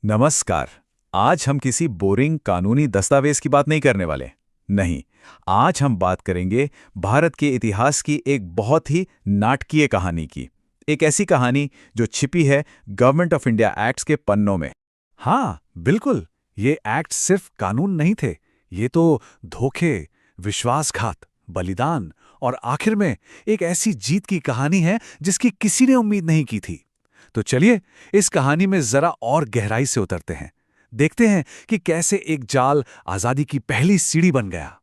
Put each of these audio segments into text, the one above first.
नमस्कार। आज हम किसी बोरिंग कानूनी दस्तावेज की बात नहीं करने वाले। नहीं, आज हम बात करेंगे भारत के इतिहास की एक बहुत ही नाटकीय कहानी की। एक ऐसी कहानी जो छिपी है गवर्नमेंट ऑफ इंडिया एक्ट्स के पन्नों में। हाँ, बिल्कुल। ये एक्ट सिर्फ कानून नहीं थे। ये तो धोखे, विश्वासघात, बलिदान और आखिर में एक ऐसी जीत की कहानी है जिसकी किसी ने उम्मीद नहीं की थी। तो चलिए इस कहानी में जरा और गहराई से उतरते हैं। देखते हैं कि कैसे एक जाल आजादी की पहली सीढ़ी बन गया।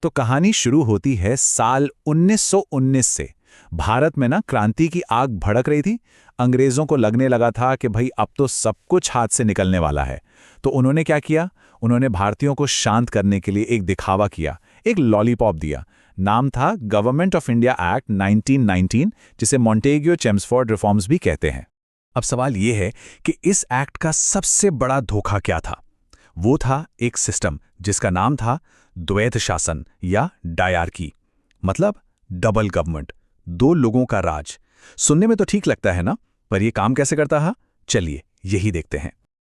तो कहानी शुरू होती है साल 1919 से। भारत में ना क्रांति की आग भड़क रही थी। अंग्रेजों को लगने लगा था कि भाई अब तो सब कुछ हाथ से निकलने वाला है। तो उन्होंने क्या किया? उन्होंने भारतीयों को शांत करने के लिए एक दिखावा किया, एक लॉलीपॉप दिया। नाम था गवर्नमेंट ऑफ इंडिया एक्ट 1919, जिसे मॉन्टेग्यू चेम्सफोर्ड रिफॉर्म्स भी कहते हैं। अब सवाल यह है कि इस एक्ट का सबसे बड़ा धोखा क्या था? वो था एक सिस्टम जिसका नाम था द्वैध शासन या डायरकी, मतलब डबल गवर्नमेंट, दो लोगों का राज। सुनने में तो ठीक लगता है ना, पर यह काम कैसे करता है? चलिए यही देखते हैं।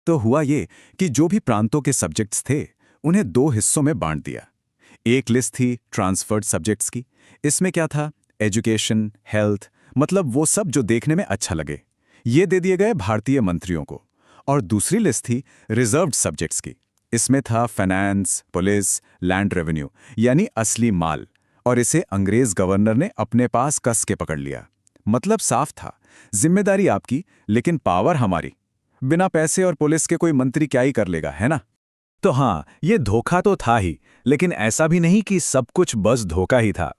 तो हुआ ये कि जो भी प्रांतों के सब्जेक्ट्स थे उन्हें दो हिस्सों में बांट दिया। एक लिस्ट थी ट्रांसफर्ड सब्जेक्ट्स की। इसमें क्या था? एजुकेशन, हेल्थ, मतलब वो सब जो देखने में अच्छा लगे, ये दे दिए गए भारतीय मंत्रियों को। और दूसरी लिस्ट थी रिजर्व्ड सब्जेक्ट्स की। इसमें था फाइनेंस, पुलिस, लैंड रेवेन्यू, यानी असली माल। और इसे अंग्रेज गवर्नर ने अपने पास कस के पकड़ लिया। मतलब साफ था, जिम्मेदारी आपकी लेकिन पावर हमारी। बिना पैसे और पुलिस के कोई मंत्री क्या ही कर लेगा, है ना? तो हाँ, ये धोखा तो था ही, लेकिन ऐसा भी नहीं कि सब कुछ बस धोखा ही था।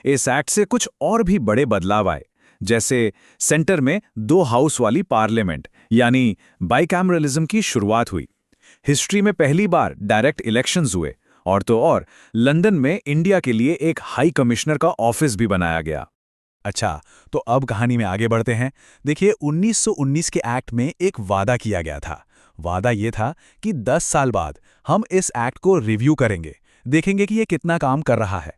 इस एक्ट से कुछ और भी बड़े बदलाव आए। जैसे सेंटर में दो हाउस वाली पार्लियामेंट, यानी बाइकैमरलिज्म की शुरुआत हुई। हिस्ट्री में पहली बार डायरेक्ट इलेक्शंस हुए। और तो और लंदन में इंडिया के लिए एक हाई कमिश्नर का ऑफिस भी बनाया गया। अच्छा, तो अब कहानी में आगे बढ़ते हैं। देखिए, 1919 के एक्ट में एक वादा किया गया था। वादा ये था कि 10 साल बाद हम इस एक्ट को रिव्यू करेंगे, देखेंगे कि ये कितना काम कर रहा है।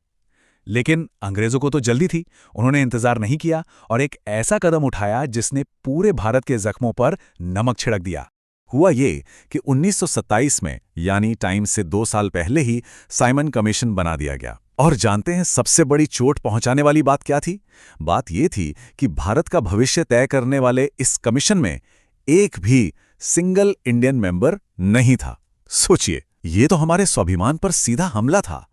लेकिन अंग्रेजों को तो जल्दी थी। उन्होंने इंतजार नहीं किया और एक ऐसा कदम उठाया जिसने पूरे भारत के जख्मों पर नमक छिड़क दिया। हुआ ये कि 1927 में, यानी टाइम से 2 साल पहले ही, साइमन कमीशन बना दिया गया। और जानते हैं सबसे बड़ी चोट पहुंचाने वाली बात क्या थी? बात यह थी कि भारत का भविष्य तय करने वाले इस कमीशन में एक भी सिंगल इंडियन मेंबर नहीं था। सोचिए, ये तो हमारे स्वाभिमान पर सीधा हमला था।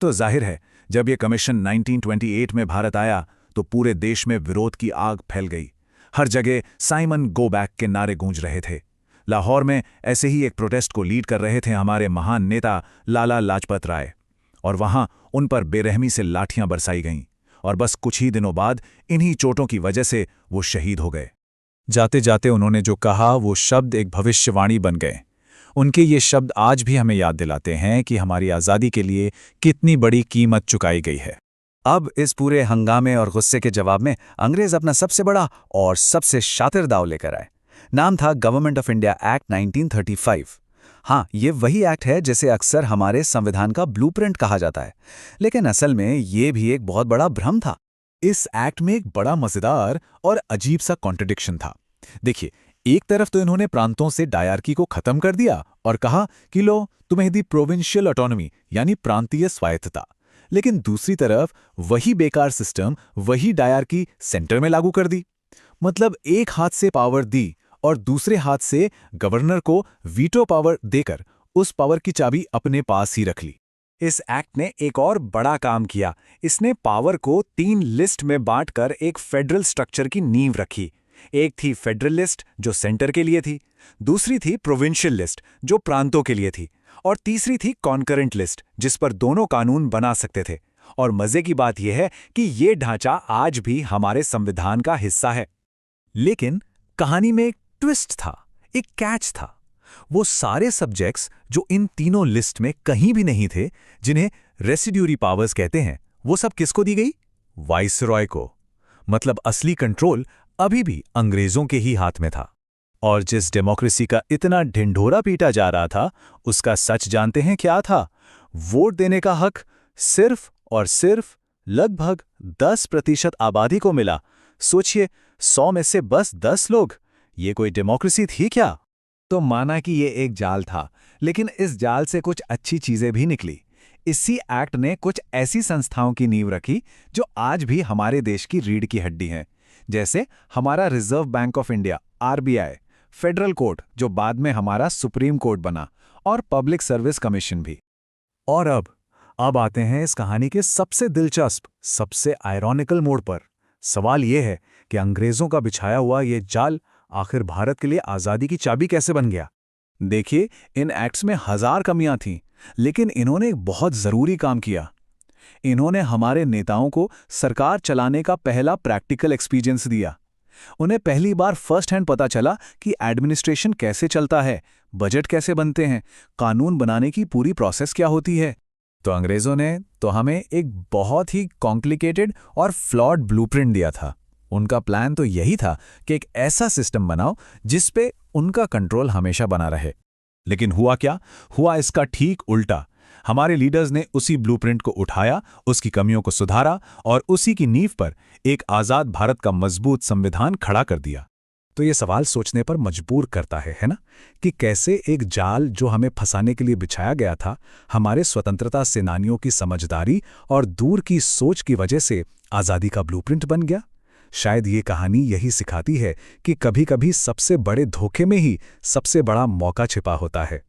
तो जाहिर है, जब यह कमीशन 1928 में भारत आया तो पूरे देश में विरोध की आग फैल गई। हर जगह साइमन गो बैक के नारे गूंज रहे थे। लाहौर में ऐसे ही एक प्रोटेस्ट को लीड कर रहे थे हमारे महान नेता लाला लाजपत राय। और वहां उन पर बेरहमी से लाठियां बरसाई गईं। और बस कुछ ही दिनों बाद इन्हीं चोटों की वजह से वो शहीद हो गए। जाते जाते उन्होंने जो कहा वो शब्द एक भविष्यवाणी बन गए। उनके ये शब्द आज भी हमें याद दिलाते हैं कि हमारी आज़ादी के लिए कितनी बड़ी कीमत चुकाई गई है। अब इस पूरे हंगामे और गुस्से के जवाब में अंग्रेज अपना सबसे बड़ा और सबसे शातिर दांव लेकर आए। नाम था गवर्नमेंट ऑफ इंडिया एक्ट 1935। हाँ, ये वही एक्ट है जिसे अक्सर हमारे संविधान का ब्लूप्रिंट कहा जाता है। लेकिन असल में ये भी एक बहुत बड़ा भ्रम था। इस एक्ट में एक बड़ा मजेदार और अजीब सा कॉन्ट्रडिक्शन था। देखिए, एक तरफ तो इन्होंने प्रांतों से डायरकी को खत्म कर दिया और कहा कि लो तुम्हें दी प्रोविंशियल ऑटोनॉमी, यानी प्रांतीय स्वायत्तता। लेकिन दूसरी तरफ वही बेकार सिस्टम, वही डायरकी सेंटर में लागू कर दी। मतलब एक हाथ से पावर दी और दूसरे हाथ से गवर्नर को वीटो पावर देकर उस पावर की चाबी अपने पास ही रख ली। इस एक्ट ने एक और बड़ा काम किया। इसने पावर को 3 लिस्ट में बांटकर एक फेडरल स्ट्रक्चर की नींव रखी। एक थी फेडरल लिस्ट जो सेंटर के लिए थी, दूसरी थी प्रोविंशियल लिस्ट जो प्रांतों के लिए थी, और तीसरी थी कॉन्करेंट लिस्ट जिस पर दोनों कानून बना सकते थे। और मजे की बात यह है कि ये ढांचा आज भी हमारे संविधान का हिस्सा है। लेकिन कहानी में एक ट्विस्ट था, एक कैच था। वो सारे सब्जेक्ट्स जो इन तीनों लिस्ट में कहीं भी नहीं थे, जिन्हें रेसिड्यूरी पावर्स कहते हैं, वो सब किसको दी गई? वाइसरॉय को। मतलब असली कंट्रोल अभी भी अंग्रेजों के ही हाथ में था। और जिस डेमोक्रेसी का इतना ढिंढोरा पीटा जा रहा था, उसका सच जानते हैं क्या था? वोट देने का हक सिर्फ और सिर्फ लगभग 10% आबादी को मिला। सोचिए, 100 में से बस 10 लोग। ये कोई डेमोक्रेसी थी क्या? तो माना कि ये एक जाल था, लेकिन इस जाल से कुछ अच्छी चीजें भी निकली। इसी एक्ट ने कुछ ऐसी संस्थाओं की नींव रखी जो आज भी हमारे देश की रीढ़ की हड्डी हैं, जैसे हमारा reserve bank of India RBI, federal court जो बाद में हमारा सुप्रीम कोर्ट बना, और पब्लिक सर्विस कमीशन भी। और अब आते हैं इस कहानी के सबसे दिलचस्प, सबसे आयरॉनिकल मोड़ पर। सवाल यह है कि अंग्रेजों का बिछाया हुआ ये जाल आखिर भारत के लिए आज़ादी की चाबी कैसे बन गया। देखिए, इन एक्ट्स में हजार कमियां थीं, लेकिन इन्होंने एक बहुत जरूरी काम किया। इन्होंने हमारे नेताओं को सरकार चलाने का पहला प्रैक्टिकल एक्सपीरियंस दिया। उन्हें पहली बार फर्स्ट हैंड पता चला कि एडमिनिस्ट्रेशन कैसे चलता है, बजट कैसे बनते हैं, कानून बनाने की पूरी प्रोसेस क्या होती है। तो अंग्रेजों ने तो हमें एक बहुत ही कॉम्प्लिकेटेड और फ्लॉड ब्लूप्रिंट दिया था। उनका प्लान तो यही था कि एक ऐसा सिस्टम बनाओ जिस पे उनका कंट्रोल हमेशा बना रहे। लेकिन हुआ क्या? हुआ इसका ठीक उल्टा। हमारे लीडर्स ने उसी ब्लूप्रिंट को उठाया, उसकी कमियों को सुधारा और उसी की नींव पर एक आज़ाद भारत का मजबूत संविधान खड़ा कर दिया। तो ये सवाल सोचने पर मजबूर करता है ना, कि कैसे एक जाल जो हमें फंसाने के लिए बिछाया गया था, हमारे स्वतंत्रता सेनानियों की समझदारी और दूर की सोच की वजह से आज़ादी का ब्लूप्रिंट बन गया। शायद ये कहानी यही सिखाती है कि कभी-कभी सबसे बड़े धोखे में ही सबसे बड़ा मौका छिपा होता है।